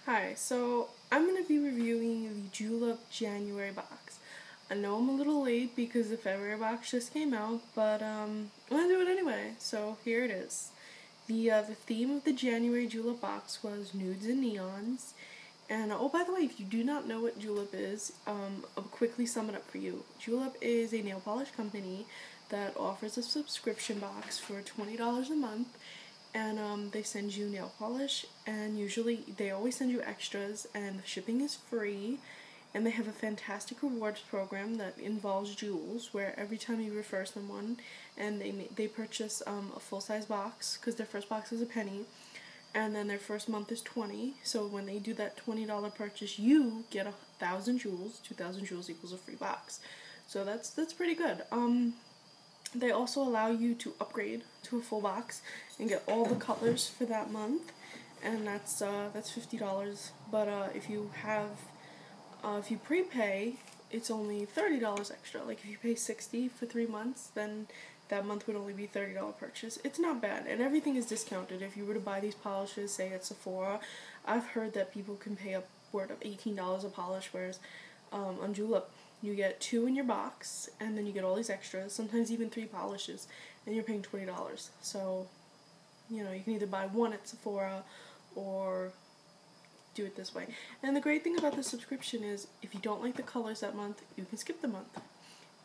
Hi, so I'm going to be reviewing the Julep January box. I know I'm a little late because the February box just came out, but I'm going to do it anyway. So here it is. The theme of the January Julep box was nudes and neons. And oh, by the way, if you do not know what Julep is, I'll quickly sum it up for you. Julep is a nail polish company that offers a subscription box for $20 a month, and they send you nail polish, and usually they always send you extras, and the shipping is free. And they have a fantastic rewards program that involves jewels, where every time you refer someone and they purchase a full-size box, because their first box is a penny, and then their first month is 20. So when they do that $20 purchase, you get 1,000 jewels. 2,000 jewels equals a free box. So that's pretty good. They also allow you to upgrade to a full box and get all the colors for that month, and that's $50. But if you prepay, it's only $30 extra. Like if you pay $60 for 3 months, then that month would only be $30 purchase. It's not bad, and everything is discounted. If you were to buy these polishes, say at Sephora, I've heard that people can pay upward of $18 a polish, whereas on Julep, you get 2 in your box, and then you get all these extras, sometimes even 3 polishes, and you're paying $20. So, you can either buy 1 at Sephora or do it this way. And the great thing about the subscription is, if you don't like the colors that month, you can skip the month.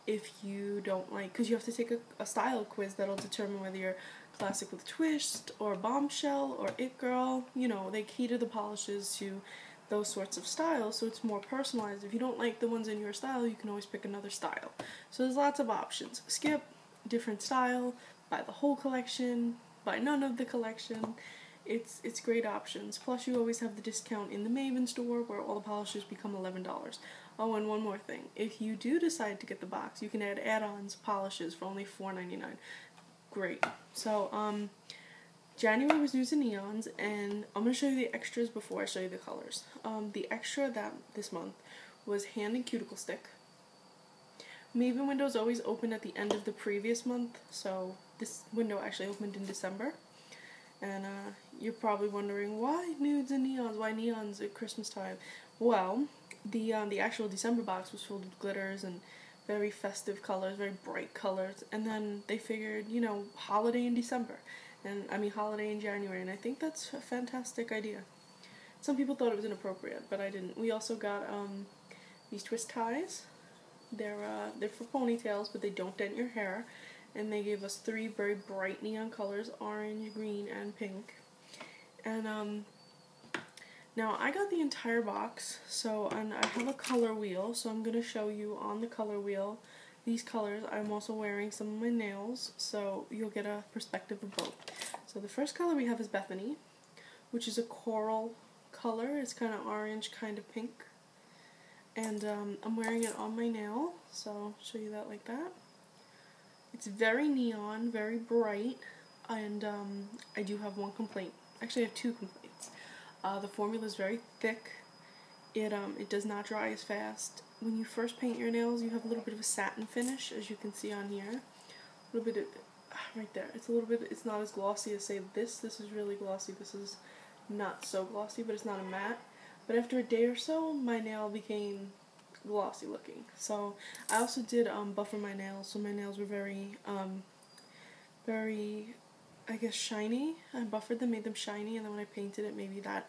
If you don't like, because you have to take a style quiz that'll determine whether you're classic with twist, or bombshell, or it girl. They cater the polishes to those sorts of styles, so it's more personalized. If you don't like the ones in your style, you can always pick another style. So there's lots of options. Skip, different style, buy the whole collection, buy none of the collection. It's great options. Plus, you always have the discount in the Maven store, where all the polishes become $11. Oh, and one more thing. If you do decide to get the box, you can add add-ons polishes for only $4.99. Great. So, January was nudes and neons, and I'm going to show you the extras before I show you the colors. The extra this month was hand and cuticle stick. Maven windows always open at the end of the previous month, so this window actually opened in December. And you're probably wondering, why nudes and neons? Why neons at Christmas time? Well, the actual December box was filled with glitters and very festive colors, very bright colors. And then they figured, holiday in December. Holiday in January. And I think that's a fantastic idea. Some people thought it was inappropriate, but I didn't. We also got these twist ties. They're for ponytails, but they don't dent your hair. And they gave us 3 very bright neon colors: orange, green, and pink. And now I got the entire box, and I have a color wheel, so I'm going to show you on the color wheel these colors. I'm also wearing some of my nails, so you'll get a perspective of both. So the first color we have is Bethany, which is a coral color. It's kind of orange, kind of pink. And I'm wearing it on my nail, so I'll show you that like that. It's very neon, very bright, and I do have one complaint. Actually, I have 2 complaints. The formula is very thick. It does not dry as fast. When you first paint your nails, you have a little bit of a satin finish, as you can see on here. A little bit of, right there. It's not as glossy as, say, this. This is really glossy. This is not so glossy, but it's not a matte. But after a day or so, my nail became glossy looking. So I also did buffer my nails, so my nails were very I guess shiny. I buffered them, made them shiny, and then when I painted it, maybe that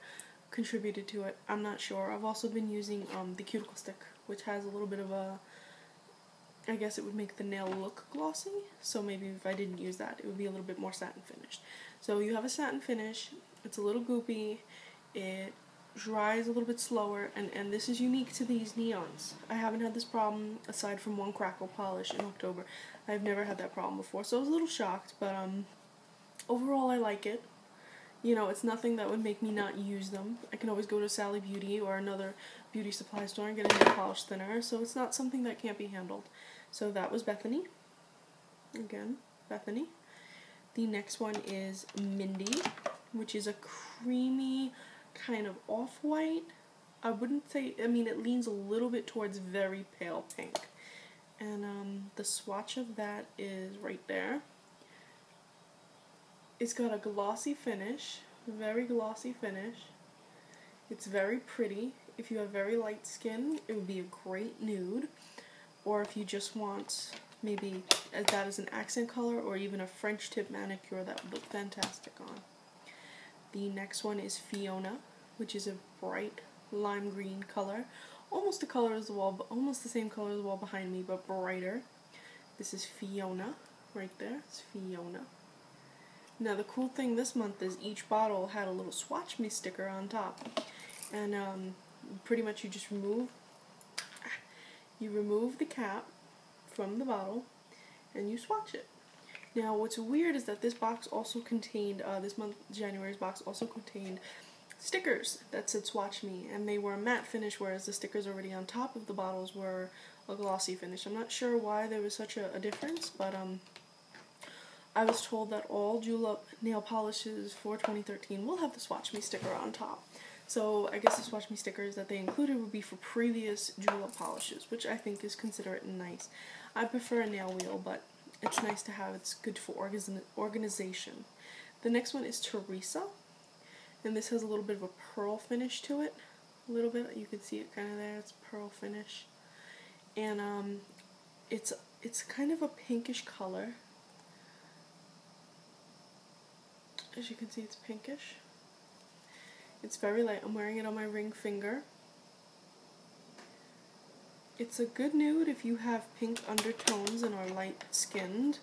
contributed to it. I'm not sure. I've also been using the cuticle stick, which has a little bit of I guess it would make the nail look glossy, so maybe if I didn't use that, it would be a little bit more satin finished. So you have a satin finish. It's a little goopy. It dries a little bit slower, and this is unique to these neons. I haven't had this problem aside from one crackle polish in October. I've never had that problem before, so I was a little shocked, but overall I like it. It's nothing that would make me not use them. I can always go to Sally Beauty or another beauty supply store and get a nail polish thinner, so it's not something that can't be handled. So that was Bethany. Again, Bethany. The next one is Mindy, which is a creamy kind of off-white. I wouldn't say, it leans a little bit towards very pale pink. And the swatch of that is right there. It's got a glossy finish, very glossy finish. It's very pretty. If you have very light skin, it would be a great nude. Or if you just want maybe that as an accent color, or even a French tip manicure, that would look fantastic on. The next one is Fiona, which is a bright lime green color. Almost the color as the wall, but almost the same color as the wall behind me, but brighter. This is Fiona, right there. It's Fiona. Now the cool thing this month is each bottle had a little Swatch Me sticker on top. And pretty much you just remove the cap from the bottle and you swatch it. Now what's weird is that this box also contained, this month January's box also contained stickers that said Swatch Me, and they were a matte finish, whereas the stickers already on top of the bottles were a glossy finish. I'm not sure why there was such a difference, but I was told that all Julep nail polishes for 2013 will have the Swatch Me sticker on top. So I guess the Swatch Me stickers that they included would be for previous Julep polishes, which I think is considerate and nice. I prefer a nail wheel, but it's nice to have. It's good for organization. The next one is Teresa, and this has a little bit of a pearl finish to it. A little bit, you can see it kind of there. It's pearl finish, and it's kind of a pinkish color. As you can see, it's pinkish. It's very light. I'm wearing it on my ring finger. It's a good nude if you have pink undertones and are light skinned.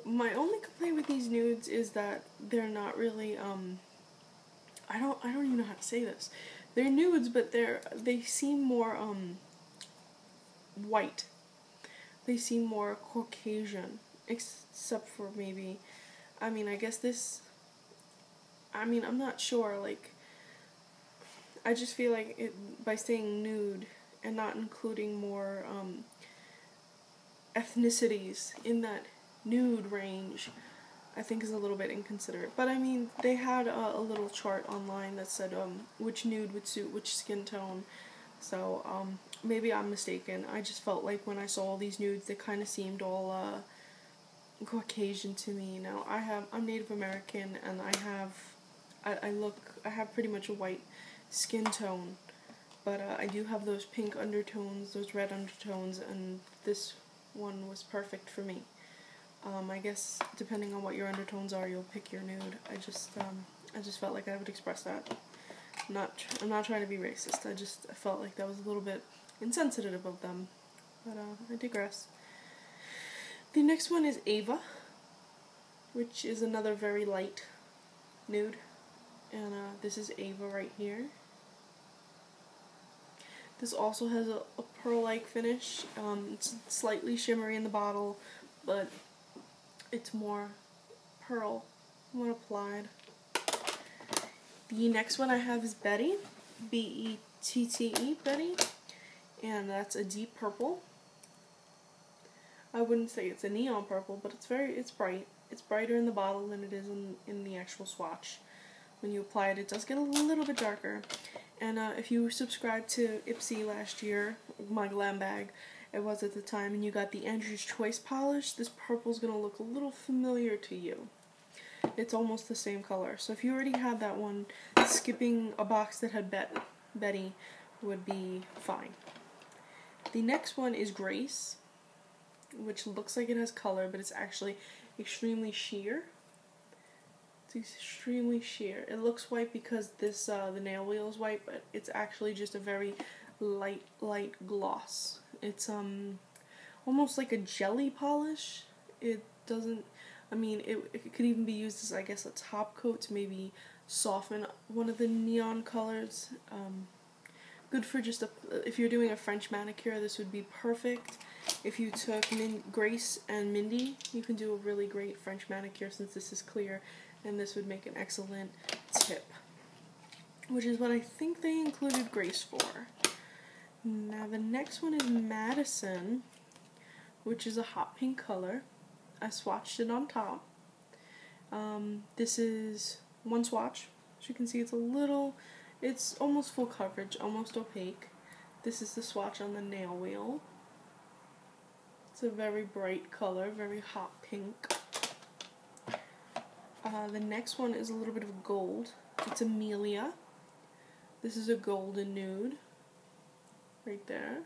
My only complaint with these nudes is that they're not really I don't even know how to say this. They're nudes, but they seem more white. They seem more Caucasian, except for maybe, I mean, I guess this, I mean, I'm not sure, like, I just feel like it, by saying nude and not including more ethnicities in that nude range, I think is a little bit inconsiderate. But I mean, they had a little chart online that said which nude would suit which skin tone, so maybe I'm mistaken. I just felt like when I saw all these nudes, they kind of seemed all Caucasian to me. Now I'm Native American, and I have pretty much a white skin tone, but I do have those pink undertones, those red undertones, and this one was perfect for me. I guess depending on what your undertones are, you'll pick your nude. I just felt like I would express that. I'm not trying to be racist. I felt like that was a little bit insensitive of them, but I digress. The next one is Ava, which is another very light nude, and this is Ava right here. This also has a pearl-like finish. It's slightly shimmery in the bottle, but it's more pearl when applied. The next one I have is Bette, B-E-T-T-E, Bette, and that's a deep purple. I wouldn't say it's a neon purple, but it's bright. It's brighter in the bottle than it is in the actual swatch. When you apply it, it does get a little bit darker. And if you subscribed to Ipsy last year, my glam bag, it was at the time, and you got the Andrew's Choice polish, this purple's going to look a little familiar to you. It's almost the same color. So if you already had that one, skipping a box that had Bette would be fine. The next one is Grace, which looks like it has color, but it's actually extremely sheer. It's extremely sheer. It looks white because this the nail wheel is white, but it's actually just a very light gloss. It's almost like a jelly polish. It doesn't, I mean, it could even be used as, I guess, a top coat to maybe soften one of the neon colors. Good for just if you're doing a French manicure, this would be perfect. If you took Grace and Mindy, you can do a really great French manicure since this is clear, and this would make an excellent tip, which is what I think they included Grace for. Now the next one is Madison, which is a hot pink color. I swatched it on top. This is one swatch. As you can see, it's almost full coverage, almost opaque. This is the swatch on the nail wheel. It's a very bright color, very hot pink. The next one is a little bit of gold It's Amelia. This is a golden nude. Right there.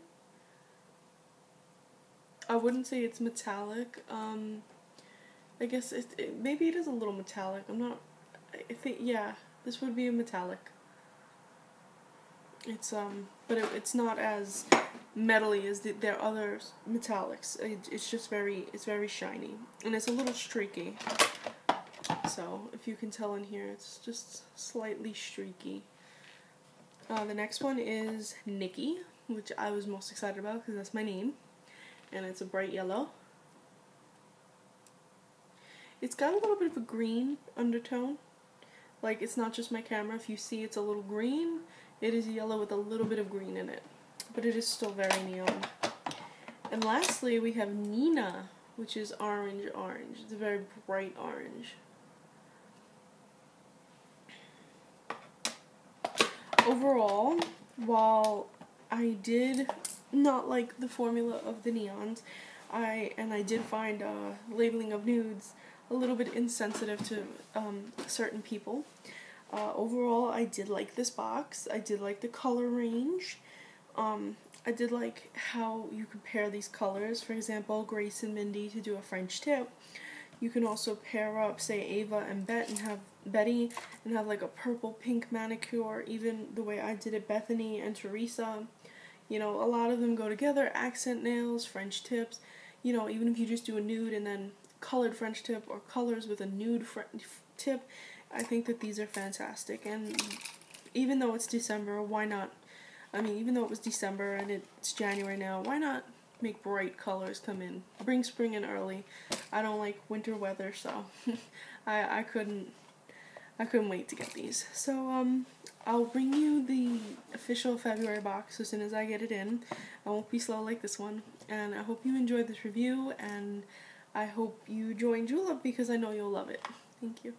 I wouldn't say it's metallic. I guess maybe it is a little metallic. I'm not... I think, yeah, this would be a metallic. It's, but it's not as metally as their other metallics. It's just it's very shiny. And it's a little streaky. So, if you can tell in here, it's just slightly streaky. The next one is Nikki, which I was most excited about because that's my name. And it's a bright yellow. It's got a little bit of a green undertone. Like, it's not just my camera. If you see it's a little green, it is yellow with a little bit of green in it. But it is still very neon. And lastly, we have Nina, which is orange. It's a very bright orange. Overall, while I did not like the formula of the neons, I did find labeling of nudes a little bit insensitive to certain people. Overall, I did like this box. I did like the color range. I did like how you could pair these colors. For example, Grace and Mindy to do a French tip. You can also pair up, say, Ava and Bette and have like a purple pink manicure. Even the way I did it, Bethany and Teresa. You know, a lot of them go together. Accent nails, French tips. You know, even if you just do a nude and then colored French tip or colors with a nude tip, I think that these are fantastic. And even though it's December, why not? I mean, even though it was December and it's January now, why not make bright colors come in? Bring spring in early. I don't like winter weather, so I couldn't wait to get these. So I'll bring you the official February box as soon as I get it in. I won't be slow like this one. And I hope you enjoyed this review, and I hope you join Julep because I know you'll love it. Thank you.